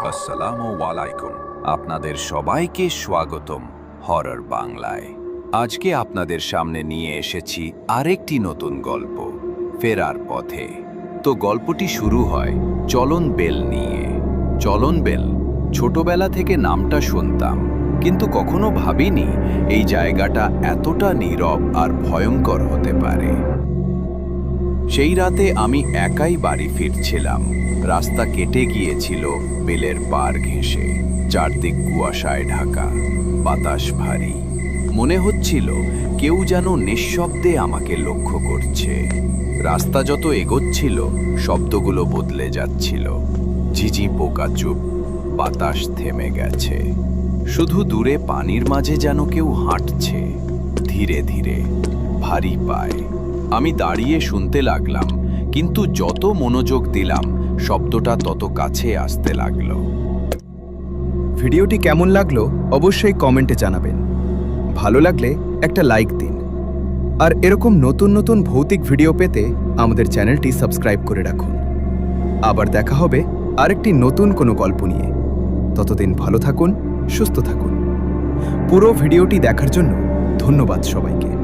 আসসালামু আলাইকুম। আপনাদের সবাইকে স্বাগতম হরর বাংলায়। আজকে আপনাদের সামনে নিয়ে এসেছি আরেকটি নতুন গল্প, ফেরার পথে। তো গল্পটি শুরু হয় চলন বেল নিয়ে। চলন বেল, ছোটবেলা থেকে নামটা শুনতাম, কিন্তু কখনো ভাবিনি এই জায়গাটা এতটা নীরব আর ভয়ঙ্কর হতে পারে। সেই রাতে আমি একাই বাড়ি ফিরছিলাম। রাস্তা কেটে গিয়েছিল বেলের পাড় ঘেঁষে, চারদিক কুয়াশায় ঢাকা, বাতাস ভারী। মনে হচ্ছিল কেউ যেন নিঃশব্দে আমাকে লক্ষ্য করছে। রাস্তা যত এগোচ্ছিল শব্দগুলো বদলে যাচ্ছিল। ঝিঝি পোকা চুপ, বাতাস থেমে গেছে। শুধু দূরে পানির মাঝে যেন কেউ হাঁটছে, ধীরে ধীরে, ভারী পায়। আমি দাঁড়িয়ে শুনতে লাগলাম, কিন্তু যত মনোযোগ দিলাম শব্দটা তত কাছে আসতে লাগলো। ভিডিওটি কেমন লাগলো অবশ্যই কমেন্টে জানাবেন। ভালো লাগলে একটা লাইক দিন। আর এরকম নতুন নতুন ভৌতিক ভিডিও পেতে আমাদের চ্যানেলটি সাবস্ক্রাইব করে রাখুন। আবার দেখা হবে আরেকটি নতুন কোনো গল্প নিয়ে। ততদিন ভালো থাকুন, সুস্থ থাকুন। পুরো ভিডিওটি দেখার জন্য ধন্যবাদ সবাইকে।